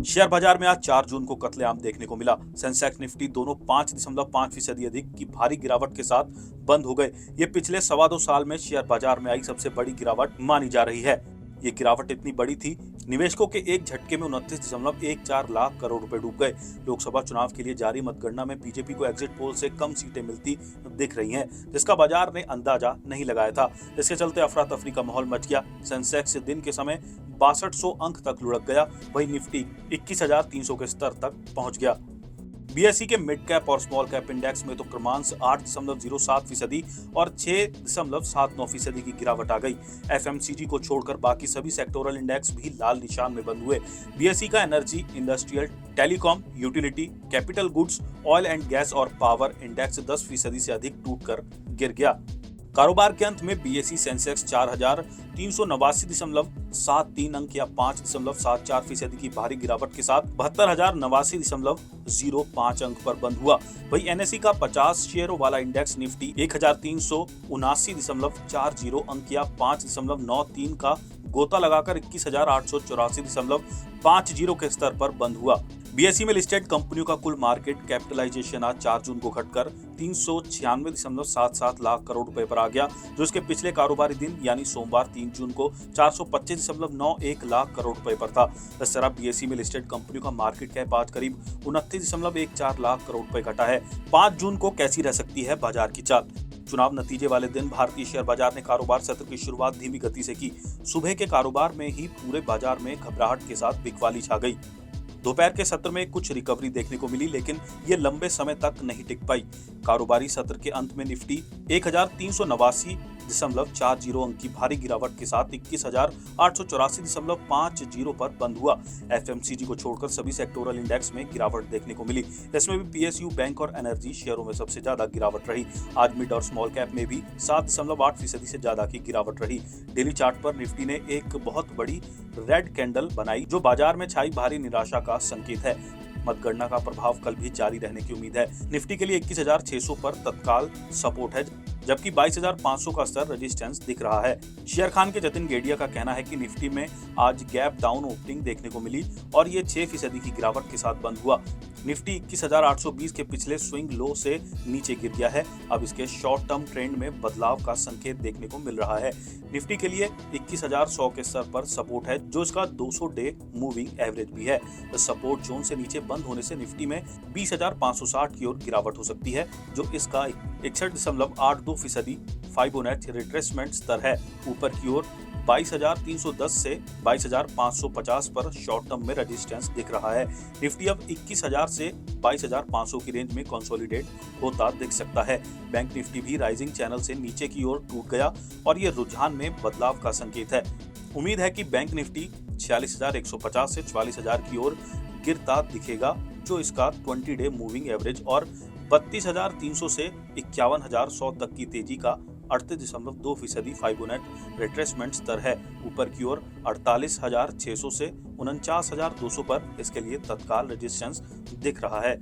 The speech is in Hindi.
शेयर बाजार में आज 4 जून को कत्लेआम देखने को मिला। सेंसेक्स निफ्टी दोनों 5.5% अधिक की भारी गिरावट के साथ बंद हो गए। ये पिछले 2.25 साल में शेयर बाजार में आई सबसे बड़ी गिरावट मानी जा रही है। ये गिरावट इतनी बड़ी थी, निवेशकों के एक झटके में 29.14 लाख करोड़ रुपए डूब गए। लोकसभा चुनाव के लिए जारी मतगणना में बीजेपी को एग्जिट पोल से कम सीटें मिलती दिख रही हैं, जिसका बाजार ने अंदाजा नहीं लगाया था। इसके चलते अफरा तफरी का माहौल मच गया। सेंसेक्स दिन के समय 6200 अंक तक लुढ़क गया, वहीं निफ्टी 21,300 के स्तर तक पहुंच गया। बीएसई के मिड कैप और स्मॉल कैप इंडेक्स में तो क्रमांश 8.07% और 6.79% की गिरावट आ गई। एफएमसीजी को छोड़कर बाकी सभी सेक्टोरल इंडेक्स भी लाल निशान में बंद हुए। बीएसई का energy, industrial, telecom, utility, capital goods, oil and gas और पावर इंडेक्स 10% से अधिक टूटकर गिर गया। कारोबार के अंत में बीएसई सेंसेक्स 4,389.73 अंक या 5.74% की भारी गिरावट के साथ 72,089.05 अंक पर बंद हुआ। वहीं एनएसई का 50 शेयरों वाला इंडेक्स निफ्टी 1,379.40 अंक या 5.93 का गोता लगाकर 21,884.50 के स्तर पर बंद हुआ। बीएसई में लिस्टेड कंपनियों का कुल मार्केट कैपिटलाइजेशन आज 4 जून को घटकर 396.77 लाख करोड़ रुपए पर आ गया, जो इसके पिछले कारोबारी दिन यानी सोमवार 3 जून को 425.91 लाख करोड़ रुपए पर था। इस तरह बीएसई में लिस्टेड कंपनियों का मार्केट कैप आज करीब 29.14 लाख करोड़ रुपए घटा है। 5 जून को कैसी रह सकती है बाजार की चाल? चुनाव नतीजे वाले दिन भारतीय शेयर बाजार ने कारोबार सत्र की शुरुआत धीमी गति से की। सुबह के कारोबार में ही पूरे बाजार में घबराहट के साथ बिकवाली छा गई। दोपहर के सत्र में कुछ रिकवरी देखने को मिली, लेकिन ये लंबे समय तक नहीं टिक पाई। कारोबारी सत्र के अंत में निफ्टी 1,389.40 अंक की भारी गिरावट के साथ 21,884.50 पर बंद हुआ। एफएमसीजी को छोड़कर सभी सेक्टोरल इंडेक्स में गिरावट देखने को मिली। इसमें भी पीएसयू, बैंक और एनर्जी शेयरों में सबसे ज्यादा गिरावट रही। आज मिड और स्मॉल कैप में भी 7.8% से ज्यादा की गिरावट रही। डेली चार्ट पर निफ्टी ने एक बहुत बड़ी रेड कैंडल बनाई, जो बाजार में छाई भारी निराशा का संकेत है। मतगणना का प्रभाव कल भी जारी रहने की उम्मीद है। निफ्टी के लिए 21,600 पर तत्काल सपोर्ट है, जबकि 22,500 का स्तर रेजिस्टेंस दिख रहा है। शेयर खान के जतिन गेडिया का कहना है कि निफ्टी में आज गैप डाउन ओपनिंग देखने को मिली और ये 6% की गिरावट के साथ बंद हुआ। निफ्टी 21,820 के पिछले स्विंग लो से नीचे गिर गया है। अब इसके शॉर्ट टर्म ट्रेंड में बदलाव का संकेत देखने को मिल रहा है। निफ्टी के लिए 21,100 के स्तर पर सपोर्ट है, जो इसका 200 डे मूविंग एवरेज भी है। इस सपोर्ट जोन से नीचे बंद होने से निफ्टी में 20,560 की ओर गिरावट हो सकती है, जो इसका 61.82% फाइबोनेची रिट्रेसमेंट स्तर है। ऊपर की ओर 22,310 से 22,550 पर शॉर्ट टर्म में रेजिस्टेंस दिख रहा है। निफ्टी अब 21,000 से 22,500 की रेंज में कंसोलिडेट होता दिख सकता है। बैंक निफ्टी भी राइजिंग चैनल से नीचे की ओर टूट गया और ये रुझान में बदलाव का संकेत है। उम्मीद है कि बैंक निफ्टी 46,150 से 44,000 की ओर गिरता दिखेगा, जो इसका 20 डे मूविंग एवरेज और 32,300 से 51,100 तक की तेजी का 38.2% फाइबोनेट रिट्रेसमेंट स्तर है। ऊपर की ओर 48,600 से 49,200 पर इसके लिए तत्काल रेजिस्टेंस दिख रहा है।